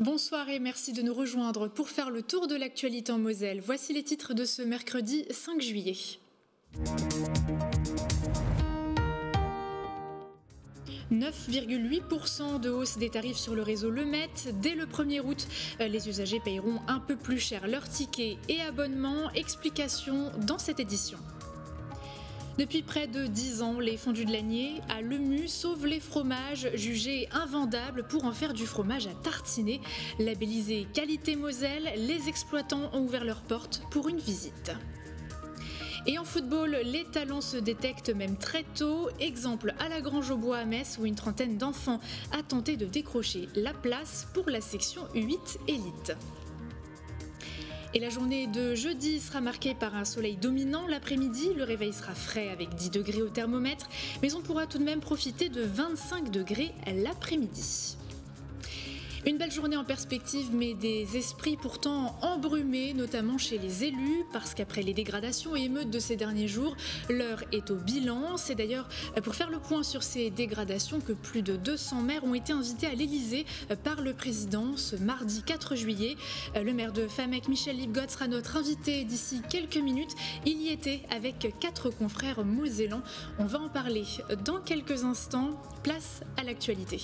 Bonsoir et merci de nous rejoindre pour faire le tour de l'actualité en Moselle. Voici les titres de ce mercredi 5 juillet. 9,8% de hausse des tarifs sur le réseau Le Met. Dès le 1er août, les usagers paieront un peu plus cher leurs tickets et abonnements. Explication dans cette édition. Depuis près de 10 ans, les fondus de l'Agnier à Lemu sauvent les fromages jugés invendables pour en faire du fromage à tartiner. Labellisé Qualité Moselle, les exploitants ont ouvert leurs portes pour une visite. Et en football, les talents se détectent même très tôt. Exemple à la Grange aux Bois à Metz où une trentaine d'enfants a tenté de décrocher la place pour la section U8 élite. Et la journée de jeudi sera marquée par un soleil dominant. L'après-midi, le réveil sera frais avec 10 degrés au thermomètre, mais on pourra tout de même profiter de 25 degrés l'après-midi. Une belle journée en perspective, mais des esprits pourtant embrumés, notamment chez les élus, parce qu'après les dégradations et émeutes de ces derniers jours, l'heure est au bilan. C'est d'ailleurs pour faire le point sur ces dégradations que plus de 200 maires ont été invités à l'Elysée par le président ce mardi 4 juillet. Le maire de Famec, Michel Lipgott, sera notre invité d'ici quelques minutes. Il y était avec 4 confrères mosellans. On va en parler dans quelques instants. Place à l'actualité.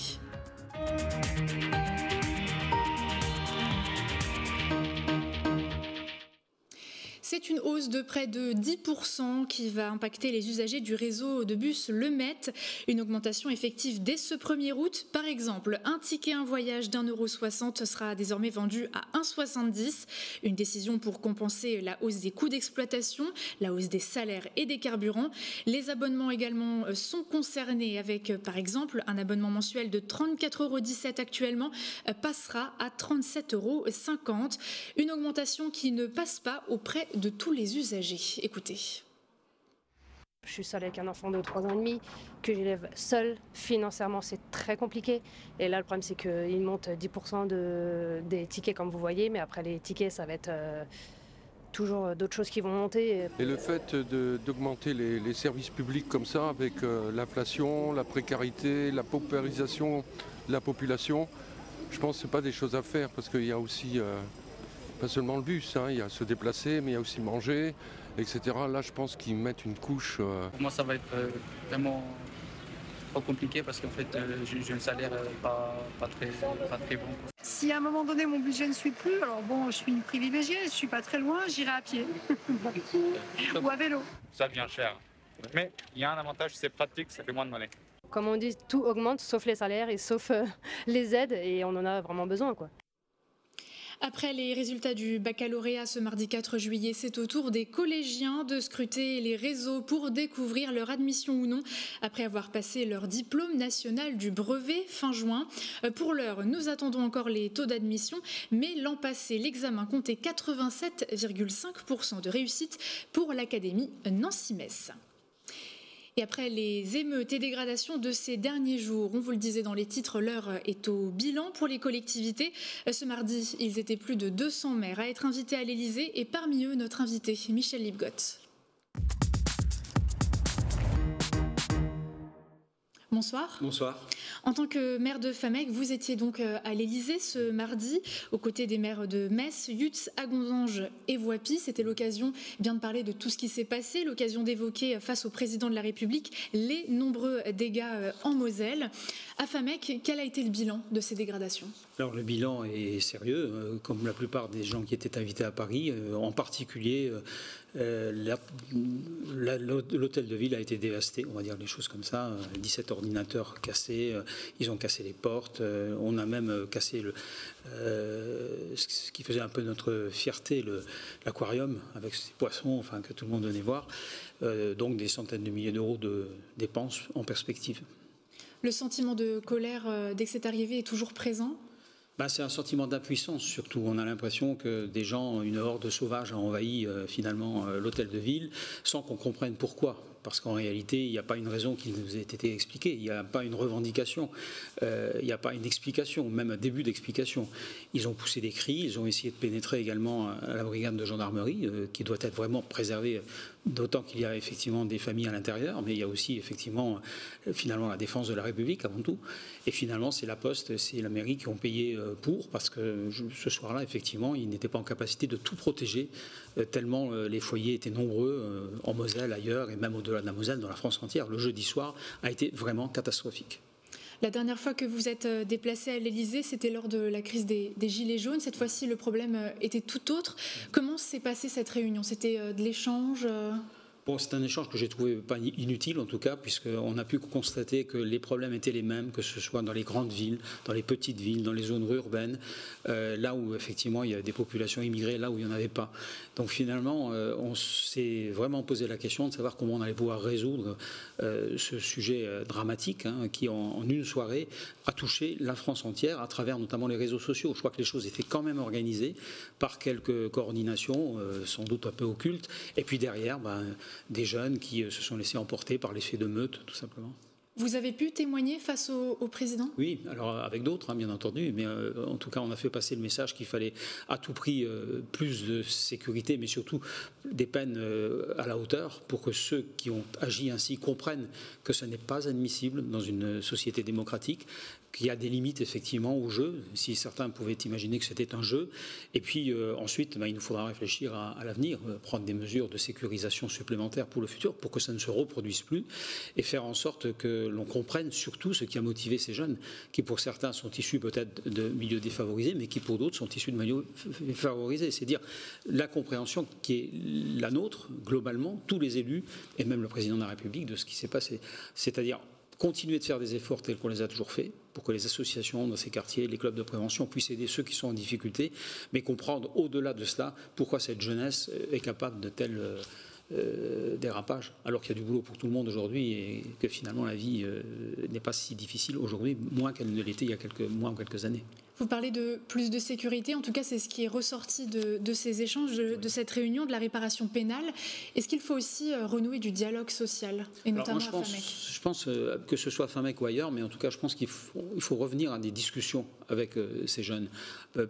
C'est une hausse de près de 10% qui va impacter les usagers du réseau de bus Le Met. Une augmentation effective dès ce 1er août. Par exemple, un ticket un voyage d'1,60 € sera désormais vendu à 1,70 €. Une décision pour compenser la hausse des coûts d'exploitation, la hausse des salaires et des carburants. Les abonnements également sont concernés avec, par exemple, un abonnement mensuel de 34,17 € actuellement passera à 37,50 €. Une augmentation qui ne passe pas auprès de tous les usagers. Écoutez. Je suis seule avec un enfant de 3 ans et demi, que j'élève seule. Financièrement, c'est très compliqué. Et là, le problème, c'est qu'il monte 10% des tickets, comme vous voyez. Mais après, les tickets, ça va être toujours d'autres choses qui vont monter. Et le fait d'augmenter les services publics comme ça, avec l'inflation, la précarité, la paupérisation de la population, je pense que ce n'est pas des choses à faire, parce qu'il y a aussi... pas seulement le bus, il y a se déplacer, mais il y a aussi manger, etc. Là, je pense qu'ils mettent une couche... Pour moi, ça va être vraiment trop compliqué parce qu'en fait, j'ai un salaire pas très bon. Si à un moment donné, mon budget ne suit plus, alors bon, je suis une privilégiée, je suis pas très loin, j'irai à pied ou à vélo. Ça devient cher. Mais il y a un avantage, c'est pratique, ça fait moins de monnaie. Comme on dit, tout augmente sauf les salaires et sauf les aides et on en a vraiment besoin, quoi. Après les résultats du baccalauréat ce mardi 4 juillet, c'est au tour des collégiens de scruter les réseaux pour découvrir leur admission ou non après avoir passé leur diplôme national du brevet fin juin. Pour l'heure, nous attendons encore les taux d'admission, mais l'an passé, l'examen comptait 87,5% de réussite pour l'académie Nancy-Metz. Et après les émeutes et dégradations de ces derniers jours, on vous le disait dans les titres, l'heure est au bilan pour les collectivités. Ce mardi, ils étaient plus de 200 maires à être invités à l'Elysée et parmi eux, notre invité, Michel Lipgott. Bonsoir. Bonsoir. En tant que maire de Famec, vous étiez donc à l'Elysée ce mardi, aux côtés des maires de Metz, Yutz, Agondange et Voipy. C'était l'occasion bien de parler de tout ce qui s'est passé, l'occasion d'évoquer face au président de la République les nombreux dégâts en Moselle. À Famec, quel a été le bilan de ces dégradations ? Alors le bilan est sérieux, comme la plupart des gens qui étaient invités à Paris, en particulier l'hôtel de ville a été dévasté, on va dire les choses comme ça, 17 ordinateurs cassés, ils ont cassé les portes, on a même cassé ce qui faisait un peu notre fierté, l'aquarium avec ces poissons, enfin que tout le monde venait voir, donc des centaines de milliers d'euros de dépenses en perspective. Le sentiment de colère dès que c'est arrivé est toujours présent ? C'est un sentiment d'impuissance surtout. On a l'impression que des gens, une horde sauvage a envahi finalement l'hôtel de ville sans qu'on comprenne pourquoi. parce qu'en réalité, il n'y a pas une raison qui nous ait été expliquée, il n'y a pas une revendication, il n'y a pas une explication, même un début d'explication. Ils ont poussé des cris, ils ont essayé de pénétrer également à la brigade de gendarmerie, qui doit être vraiment préservée, d'autant qu'il y a effectivement des familles à l'intérieur, mais il y a aussi effectivement, finalement, la défense de la République avant tout. Et finalement, c'est la Poste, c'est la mairie qui ont payé pour, parce que ce soir-là, effectivement, ils n'étaient pas en capacité de tout protéger, tellement les foyers étaient nombreux en Moselle, ailleurs, et même au-delà de la Moselle, dans la France entière. Le jeudi soir a été vraiment catastrophique. La dernière fois que vous êtes déplacé à l'Élysée, c'était lors de la crise des Gilets jaunes. Cette fois-ci, le problème était tout autre. Comment s'est passée cette réunion? C'était de l'échange Bon, c'est un échange que j'ai trouvé pas inutile en tout cas, puisqu'on a pu constater que les problèmes étaient les mêmes, que ce soit dans les grandes villes, dans les petites villes, dans les zones urbaines, là où effectivement il y a des populations immigrées, là où il n'y en avait pas. Donc finalement, on s'est vraiment posé la question de savoir comment on allait pouvoir résoudre ce sujet dramatique qui, en une soirée, a touché la France entière à travers notamment les réseaux sociaux. Je crois que les choses étaient quand même organisées par quelques coordinations, sans doute un peu occultes, et puis derrière, des jeunes qui se sont laissés emporter par l'effet de meute, tout simplement. Vous avez pu témoigner face au président? Oui, alors avec d'autres, bien entendu, mais en tout cas, on a fait passer le message qu'il fallait à tout prix plus de sécurité, mais surtout des peines à la hauteur, pour que ceux qui ont agi ainsi comprennent que ce n'est pas admissible dans une société démocratique, qu'il y a des limites effectivement au jeu, si certains pouvaient imaginer que c'était un jeu. Et puis ensuite, il nous faudra réfléchir à l'avenir, prendre des mesures de sécurisation supplémentaires pour le futur, pour que ça ne se reproduise plus, et faire en sorte que l'on comprenne surtout ce qui a motivé ces jeunes, qui pour certains sont issus peut-être de milieux défavorisés, mais qui pour d'autres sont issus de milieux favorisés. C'est-à-dire la compréhension qui est la nôtre, globalement, tous les élus, et même le président de la République, de ce qui s'est passé. C'est-à-dire continuer de faire des efforts tels qu'on les a toujours faits, pour que les associations dans ces quartiers, les clubs de prévention puissent aider ceux qui sont en difficulté, mais comprendre au-delà de cela pourquoi cette jeunesse est capable de tels dérapages, alors qu'il y a du boulot pour tout le monde aujourd'hui et que finalement la vie n'est pas si difficile aujourd'hui, moins qu'elle ne l'était il y a quelques mois ou quelques années. Vous parlez de plus de sécurité, en tout cas c'est ce qui est ressorti de ces échanges, de cette réunion, de la réparation pénale. Est-ce qu'il faut aussi renouer du dialogue social, et notamment à Famec? Je pense que ce soit à Famec ou ailleurs, mais en tout cas je pense qu'il faut revenir à des discussions avec ces jeunes.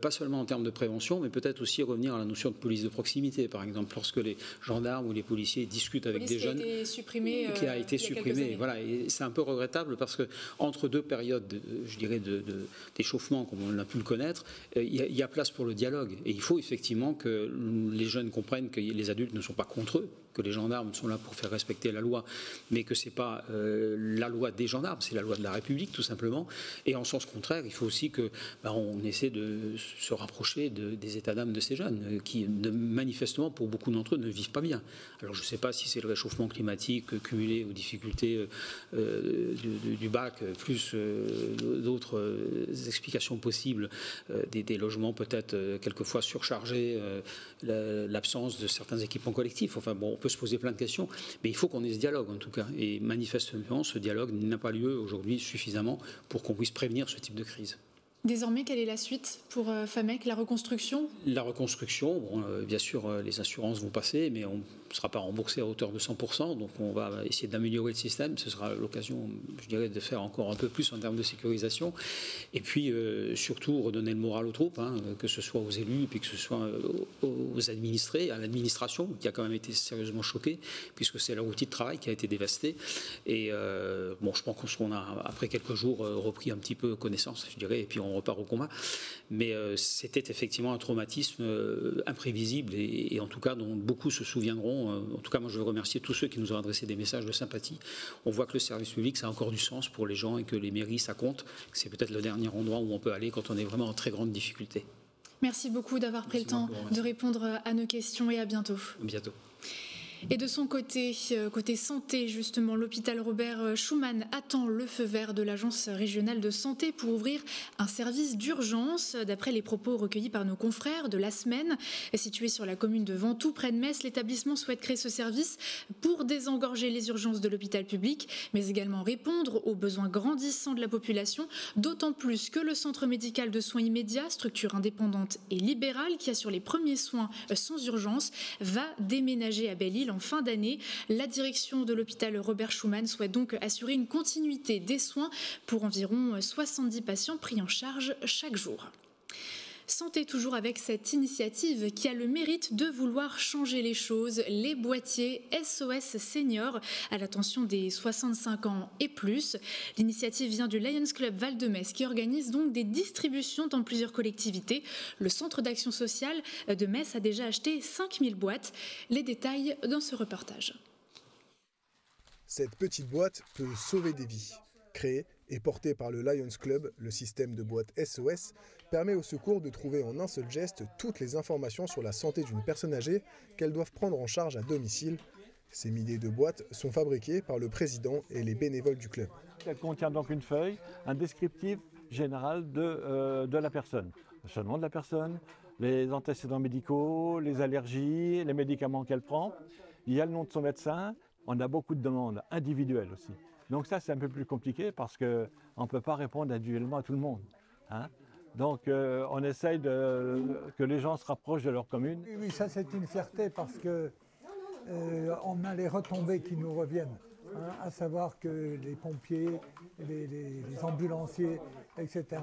Pas seulement en termes de prévention, mais peut-être aussi revenir à la notion de police de proximité, par exemple, lorsque les gendarmes ou les policiers discutent avec des jeunes. Qui a été supprimé. Voilà, et c'est un peu regrettable parce que entre deux périodes, je dirais, d'échauffement, comme on a pu le connaître, il y a place pour le dialogue. Et il faut effectivement que les jeunes comprennent que les adultes ne sont pas contre eux, que les gendarmes sont là pour faire respecter la loi, mais que ce n'est pas la loi des gendarmes, c'est la loi de la République, tout simplement. Et en sens contraire, il faut aussi que on essaie de se rapprocher des états d'âme de ces jeunes, qui manifestement, pour beaucoup d'entre eux, ne vivent pas bien. Alors je ne sais pas si c'est le réchauffement climatique cumulé aux difficultés du bac, plus d'autres explications possibles, des logements peut-être quelquefois surchargés, l'absence de certains équipements collectifs. Enfin bon, on peut se poser plein de questions, mais il faut qu'on ait ce dialogue en tout cas. Et manifestement, ce dialogue n'a pas lieu aujourd'hui suffisamment pour qu'on puisse prévenir ce type de crise. Désormais, quelle est la suite pour Famec? La reconstruction? La reconstruction, bien sûr, les assurances vont passer, mais on ne sera pas remboursé à hauteur de 100%, donc on va essayer d'améliorer le système. Ce sera l'occasion, je dirais, de faire encore un peu plus en termes de sécurisation. Et puis, surtout, redonner le moral aux troupes, que ce soit aux élus, puis que ce soit aux administrés, à l'administration, qui a quand même été sérieusement choquée, puisque c'est leur outil de travail qui a été dévasté. Et je pense qu'on a, après quelques jours, repris un petit peu connaissance, je dirais, et puis on repart au combat. Mais c'était effectivement un traumatisme imprévisible et en tout cas dont beaucoup se souviendront. En tout cas, moi je veux remercier tous ceux qui nous ont adressé des messages de sympathie. On voit que le service public, ça a encore du sens pour les gens et que les mairies, ça compte. C'est peut-être le dernier endroit où on peut aller quand on est vraiment en très grande difficulté. Merci beaucoup d'avoir pris le temps de répondre à nos questions et à bientôt. À bientôt. Et de son côté, côté santé, justement, l'hôpital Robert Schuman attend le feu vert de l'Agence régionale de santé pour ouvrir un service d'urgence. D'après les propos recueillis par nos confrères de La Semaine, situé sur la commune de Ventoux, près de Metz, l'établissement souhaite créer ce service pour désengorger les urgences de l'hôpital public, mais également répondre aux besoins grandissants de la population, d'autant plus que le centre médical de soins immédiats, structure indépendante et libérale qui assure les premiers soins sans urgence, va déménager à Belle-Île domicile en fin d'année. La direction de l'hôpital Robert Schuman souhaite donc assurer une continuité des soins pour environ 70 patients pris en charge chaque jour. Santé toujours avec cette initiative qui a le mérite de vouloir changer les choses. Les boîtiers SOS Seniors à l'attention des 65 ans et plus. L'initiative vient du Lions Club Val-de-Metz qui organise donc des distributions dans plusieurs collectivités. Le centre d'action sociale de Metz a déjà acheté 5000 boîtes. Les détails dans ce reportage. Cette petite boîte peut sauver des vies. Créée et portée par le Lions Club, le système de boîte SOS permet au secours de trouver en un seul geste toutes les informations sur la santé d'une personne âgée qu'elles doivent prendre en charge à domicile. Ces milliers de boîtes sont fabriquées par le président et les bénévoles du club. Elle contient donc une feuille, un descriptif général de la personne. Le nom de la personne, les antécédents médicaux, les allergies, les médicaments qu'elle prend. Il y a le nom de son médecin. On a beaucoup de demandes individuelles aussi. Donc ça, c'est un peu plus compliqué parce qu'on ne peut pas répondre individuellement à tout le monde. Hein. Donc on essaye que les gens se rapprochent de leur commune. Oui, ça c'est une fierté parce qu'on a les retombées qui nous reviennent. Hein, à savoir que les pompiers, les ambulanciers, etc.,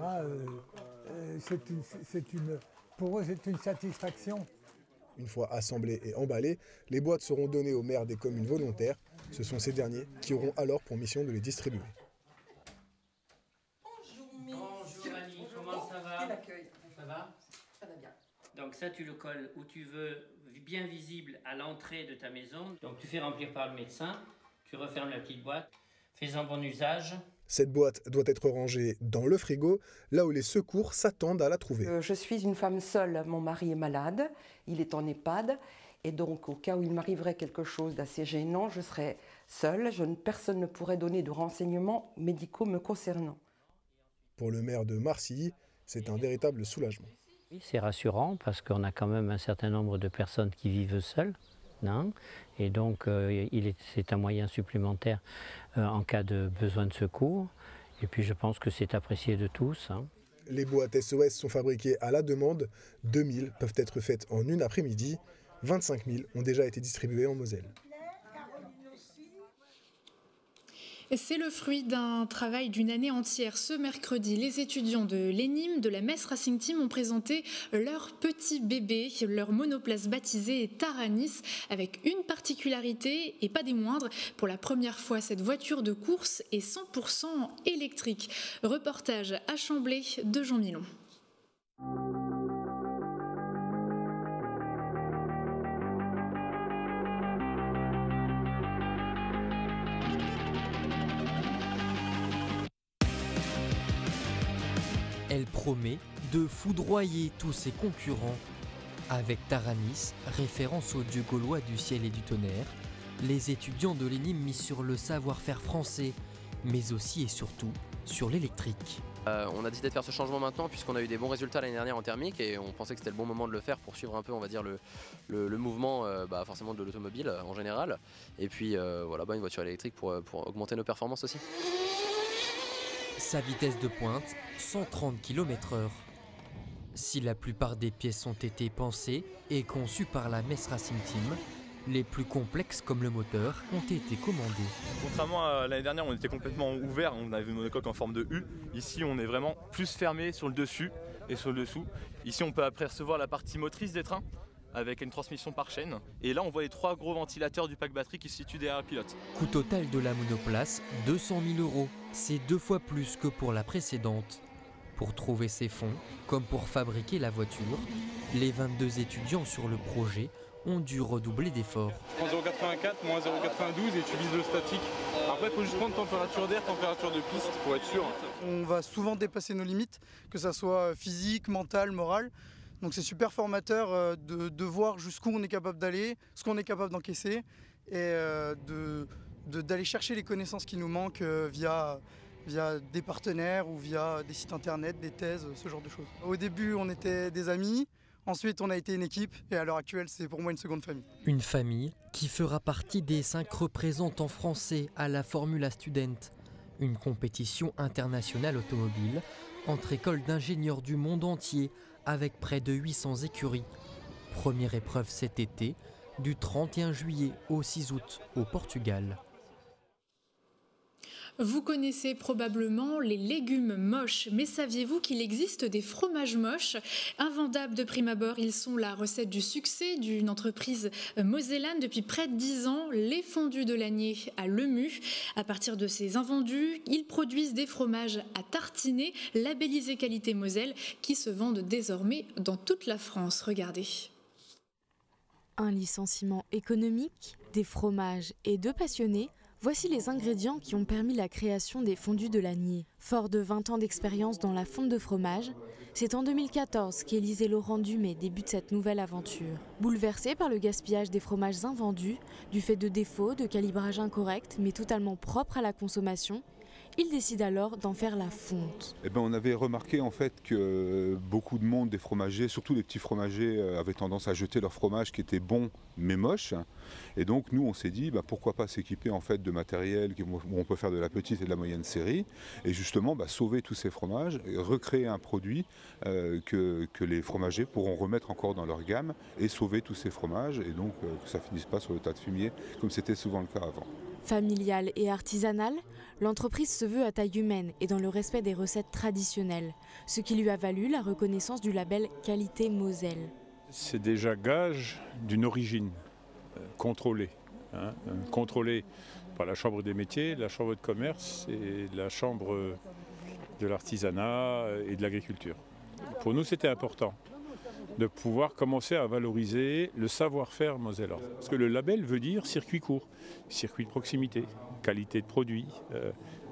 pour eux c'est une satisfaction. Une fois assemblées et emballées, les boîtes seront données aux maires des communes volontaires. Ce sont ces derniers qui auront alors pour mission de les distribuer. Bonjour Annie, comment ça va? Ça va? Ça va bien. Donc ça tu le colles où tu veux, bien visible à l'entrée de ta maison. Donc tu fais remplir par le médecin, tu refermes la petite boîte, fais-en bon usage. Cette boîte doit être rangée dans le frigo, là où les secours s'attendent à la trouver. Je suis une femme seule, mon mari est malade, il est en EHPAD, et donc au cas où il m'arriverait quelque chose d'assez gênant, je serais seule, personne ne pourrait donner de renseignements médicaux me concernant. Pour le maire de Marcilly, c'est un véritable soulagement. Oui, c'est rassurant parce qu'on a quand même un certain nombre de personnes qui vivent seules. Hein, et donc c'est un moyen supplémentaire en cas de besoin de secours. Et puis je pense que c'est apprécié de tous. Hein. Les boîtes SOS sont fabriquées à la demande. 2000 peuvent être faites en une après-midi. 25 000 ont déjà été distribuées en Moselle. C'est le fruit d'un travail d'une année entière. Ce mercredi, les étudiants de l'ENIM, de la Metz Racing Team, ont présenté leur petit bébé, leur monoplace baptisée Taranis, avec une particularité, et pas des moindres. Pour la première fois, cette voiture de course est 100% électrique. Reportage à Chamblay de Jean Milon. Elle promet de foudroyer tous ses concurrents. Avec Taranis, référence au dieu gaulois du ciel et du tonnerre, les étudiants de l'ENIM misent sur le savoir-faire français, mais aussi et surtout sur l'électrique. On a décidé de faire ce changement maintenant puisqu'on a eu des bons résultats l'année dernière en thermique et on pensait que c'était le bon moment de le faire pour suivre un peu, on va dire, le mouvement forcément de l'automobile en général. Et puis voilà, une voiture électrique pour augmenter nos performances aussi. Sa vitesse de pointe, 130 km/h. Si la plupart des pièces ont été pensées et conçues par la Metz Racing Team, les plus complexes comme le moteur ont été commandés. Contrairement à l'année dernière, on était complètement ouvert, on avait une monocoque en forme de U. Ici, on est vraiment plus fermé sur le dessus et sur le dessous. Ici, on peut après recevoir la partie motrice des trains avec une transmission par chaîne. Et là, on voit les 3 gros ventilateurs du pack batterie qui se situent derrière le pilote. Coût total de la monoplace, 200 000 €. C'est 2 fois plus que pour la précédente. Pour trouver ces fonds, comme pour fabriquer la voiture, les 22 étudiants sur le projet ont dû redoubler d'efforts. 0,84, moins 0,92 et tu vises le statique. Après, il faut juste prendre température d'air, température de piste pour être sûr. On va souvent dépasser nos limites, que ça soit physique, mentale, morale. Donc c'est super formateur de voir jusqu'où on est capable d'aller, ce qu'on est capable d'encaisser et d'aller chercher les connaissances qui nous manquent via des partenaires ou via des sites internet, des thèses, ce genre de choses. Au début, on était des amis, ensuite on a été une équipe et à l'heure actuelle, c'est pour moi une seconde famille. Une famille qui fera partie des 5 représentants français à la Formula Student, une compétition internationale automobile entre écoles d'ingénieurs du monde entier avec près de 800 écuries. Première épreuve cet été, du 31 juillet au 6 août au Portugal. Vous connaissez probablement les légumes moches, mais saviez-vous qu'il existe des fromages moches? Invendables de prime abord, ils sont la recette du succès d'une entreprise mosellane depuis près de 10 ans, les fondus de l'Agné à Lemu. À partir de ces invendus, ils produisent des fromages à tartiner, labellisés qualité Moselle, qui se vendent désormais dans toute la France. Regardez. Un licenciement économique, des fromages et 2 passionnés. Voici les ingrédients qui ont permis la création des fondus de l'Agné. Fort de 20 ans d'expérience dans la fonte de fromage, c'est en 2014 qu'Élisée Laurent Dumais débute cette nouvelle aventure. Bouleversée par le gaspillage des fromages invendus, du fait de défauts, de calibrage incorrect, mais totalement propre à la consommation, il décide alors d'en faire la fonte. On avait remarqué en fait que beaucoup de monde, des fromagers, surtout les petits fromagers, avaient tendance à jeter leur fromage qui était bon mais moche. Et donc nous on s'est dit pourquoi pas s'équiper en fait de matériel où on peut faire de la petite et de la moyenne série et justement sauver tous ces fromages et recréer un produit que les fromagers pourront remettre encore dans leur gamme et sauver tous ces fromages et donc que ça finisse pas sur le tas de fumier comme c'était souvent le cas avant. Familiale et artisanale, l'entreprise se veut à taille humaine et dans le respect des recettes traditionnelles, ce qui lui a valu la reconnaissance du label Qualité Moselle. C'est déjà gage d'une origine contrôlée, contrôlée par la Chambre des métiers, la Chambre de commerce et la Chambre de l'artisanat et de l'agriculture. Pour nous, c'était important de pouvoir commencer à valoriser le savoir-faire mosellan. Parce que le label veut dire circuit court, circuit de proximité, qualité de produit.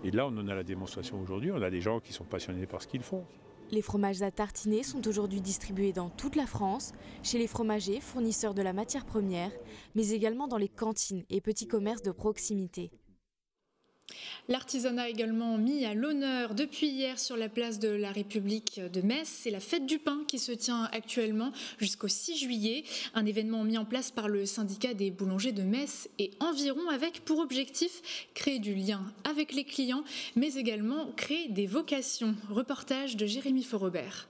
Et là, on en a la démonstration aujourd'hui. On a des gens qui sont passionnés par ce qu'ils font. Les fromages à tartiner sont aujourd'hui distribués dans toute la France, chez les fromagers, fournisseurs de la matière première, mais également dans les cantines et petits commerces de proximité. L'artisanat également mis à l'honneur depuis hier sur la place de la République de Metz. C'est la fête du pain qui se tient actuellement jusqu'au 6 juillet. Un événement mis en place par le syndicat des boulangers de Metz et environ avec pour objectif créer du lien avec les clients, mais également créer des vocations. Reportage de Jérémy Forobert.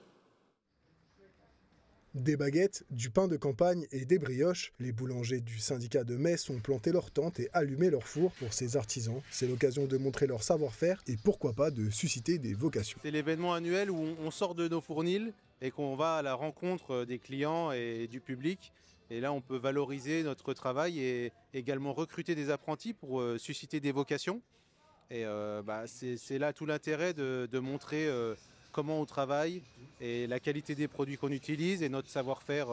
Des baguettes, du pain de campagne et des brioches, les boulangers du syndicat de Metz ont planté leur tente et allumé leur four pour ces artisans. C'est l'occasion de montrer leur savoir-faire et pourquoi pas de susciter des vocations. C'est l'événement annuel où on sort de nos fournils et qu'on va à la rencontre des clients et du public. Et là, on peut valoriser notre travail et également recruter des apprentis pour susciter des vocations. Et c'est là tout l'intérêt de montrer comment on travaille et la qualité des produits qu'on utilise et notre savoir-faire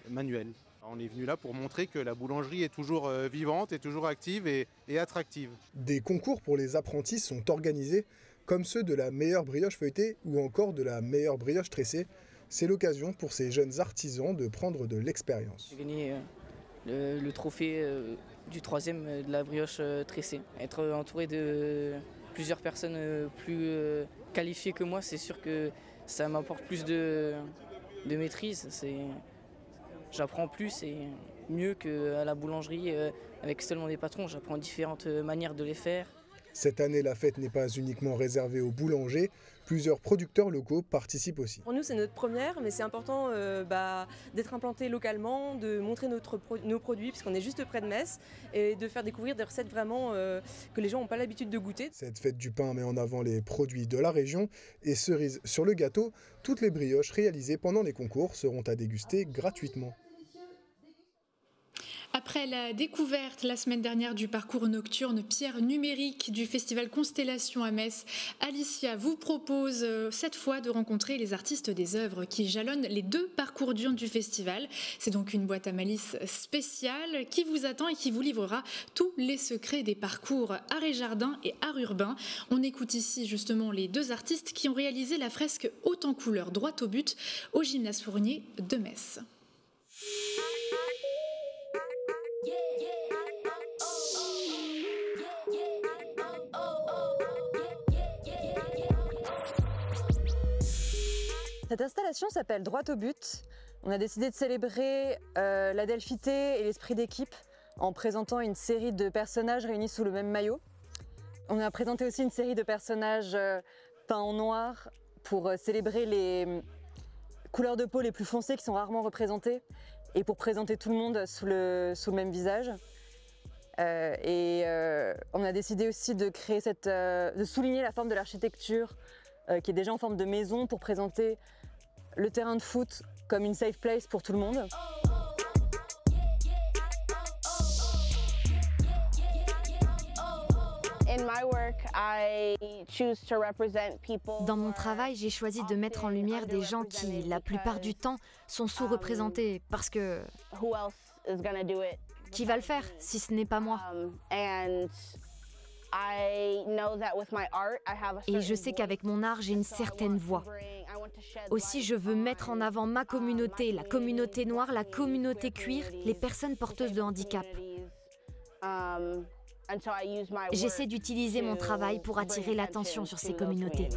manuel. On est venu là pour montrer que la boulangerie est toujours vivante, est toujours active et attractive. Des concours pour les apprentis sont organisés, comme ceux de la meilleure brioche feuilletée ou encore de la meilleure brioche tressée. C'est l'occasion pour ces jeunes artisans de prendre de l'expérience. J'ai gagné le trophée du 3e de la brioche tressée. Être entouré de plusieurs personnes plus qualifiées que moi, c'est sûr que ça m'apporte plus de maîtrise. J'apprends plus et mieux qu'à la boulangerie avec seulement des patrons. J'apprends différentes manières de les faire. Cette année, la fête n'est pas uniquement réservée aux boulangers. Plusieurs producteurs locaux participent aussi. Pour nous, c'est notre première, mais c'est important d'être implanté localement, de montrer nos produits, puisqu'on est juste près de Metz, et de faire découvrir des recettes vraiment que les gens n'ont pas l'habitude de goûter. Cette fête du pain met en avant les produits de la région et cerise sur le gâteau, toutes les brioches réalisées pendant les concours seront à déguster gratuitement. Après la découverte la semaine dernière du parcours nocturne pierre numérique du festival Constellation à Metz, Alicia vous propose cette fois de rencontrer les artistes des œuvres qui jalonnent les 2 parcours diurnes du festival. C'est donc une boîte à malice spéciale qui vous attend et qui vous livrera tous les secrets des parcours art et jardin et art urbain. On écoute ici justement les 2 artistes qui ont réalisé la fresque haute en couleur droit au but au gymnase Fournier de Metz. Cette installation s'appelle Droit au but. On a décidé de célébrer la delphité et l'esprit d'équipe en présentant une série de personnages réunis sous le même maillot. On a présenté aussi une série de personnages peints en noir pour célébrer les couleurs de peau les plus foncées qui sont rarement représentées et pour présenter tout le monde sous le même visage. On a décidé aussi de créer de souligner la forme de l'architecture qui est déjà en forme de maison pour présenter le terrain de foot comme une safe place pour tout le monde. Dans mon travail, j'ai choisi de mettre en lumière des gens qui, la plupart du temps, sont sous-représentés parce que... Qui va le faire si ce n'est pas moi? Et je sais qu'avec mon art, j'ai une certaine voix. Aussi, je veux mettre en avant ma communauté, la communauté noire, la communauté cuir, les personnes porteuses de handicap. J'essaie d'utiliser mon travail pour attirer l'attention sur ces communautés.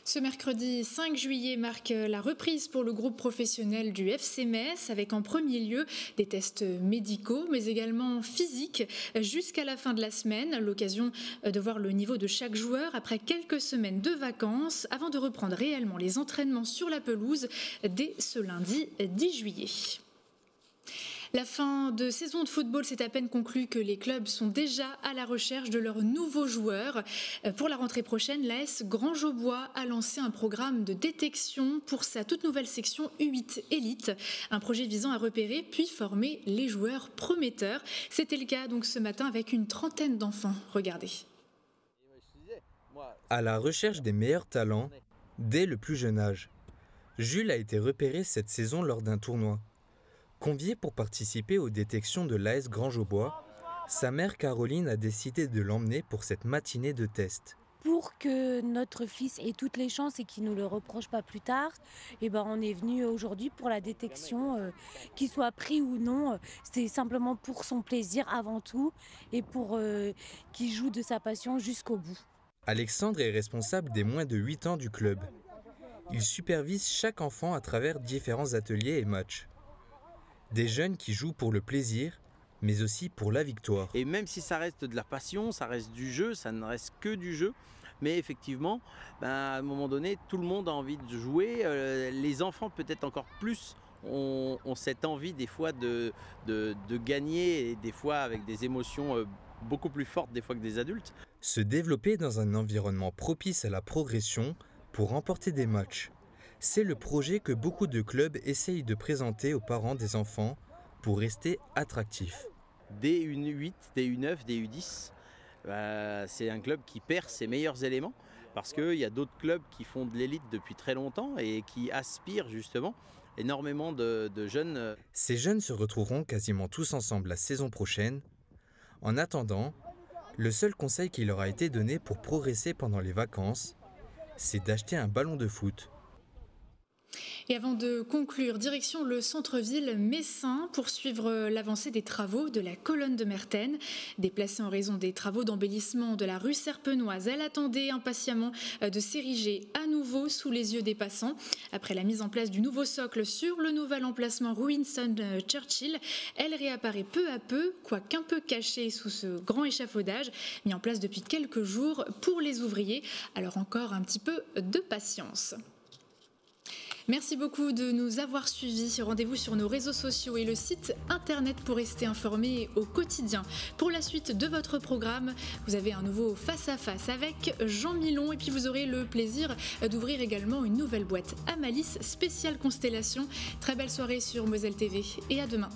Ce mercredi 5 juillet marque la reprise pour le groupe professionnel du FC Metz avec en premier lieu des tests médicaux mais également physiques jusqu'à la fin de la semaine. L'occasion de voir le niveau de chaque joueur après quelques semaines de vacances avant de reprendre réellement les entraînements sur la pelouse dès ce lundi 10 juillet. La fin de saison de football s'est à peine conclue que les clubs sont déjà à la recherche de leurs nouveaux joueurs. Pour la rentrée prochaine, l'AS Grange-aux-Bois a lancé un programme de détection pour sa toute nouvelle section U8 Élite, un projet visant à repérer puis former les joueurs prometteurs. C'était le cas donc ce matin avec une trentaine d'enfants. Regardez. À la recherche des meilleurs talents, dès le plus jeune âge, Jules a été repéré cette saison lors d'un tournoi. Convié pour participer aux détections de l'AS Grange-aux-Bois, sa mère Caroline a décidé de l'emmener pour cette matinée de test. Pour que notre fils ait toutes les chances et qu'il ne nous le reproche pas plus tard, on est venu aujourd'hui pour la détection, qu'il soit pris ou non. C'est simplement pour son plaisir avant tout et pour qu'il joue de sa passion jusqu'au bout. Alexandre est responsable des moins de 8 ans du club. Il supervise chaque enfant à travers différents ateliers et matchs. Des jeunes qui jouent pour le plaisir, mais aussi pour la victoire. Et même si ça reste de la passion, ça reste du jeu, ça ne reste que du jeu. Mais effectivement, à un moment donné, tout le monde a envie de jouer. Les enfants peut-être encore plus ont cette envie des fois de gagner, et des fois avec des émotions beaucoup plus fortes des fois que des adultes. Se développer dans un environnement propice à la progression pour remporter des matchs. C'est le projet que beaucoup de clubs essayent de présenter aux parents des enfants pour rester attractifs. Des U8, des U9, des U10, c'est un club qui perd ses meilleurs éléments parce qu'il y a d'autres clubs qui font de l'élite depuis très longtemps et qui aspirent justement énormément de jeunes. Ces jeunes se retrouveront quasiment tous ensemble la saison prochaine. En attendant, le seul conseil qui leur a été donné pour progresser pendant les vacances, c'est d'acheter un ballon de foot. Et avant de conclure, direction le centre-ville messin pour suivre l'avancée des travaux de la colonne de Mertens. Déplacée en raison des travaux d'embellissement de la rue Serpenoise, elle attendait impatiemment de s'ériger à nouveau sous les yeux des passants. Après la mise en place du nouveau socle sur le nouvel emplacement rue Winston Churchill, elle réapparaît peu à peu, quoiqu'un peu cachée sous ce grand échafaudage mis en place depuis quelques jours pour les ouvriers. Alors encore un petit peu de patience. Merci beaucoup de nous avoir suivis. Rendez-vous sur nos réseaux sociaux et le site internet pour rester informé au quotidien. Pour la suite de votre programme, vous avez un nouveau face-à-face avec Jean Milon et puis vous aurez le plaisir d'ouvrir également une nouvelle boîte à Malice spéciale Constellation. Très belle soirée sur Moselle TV et à demain.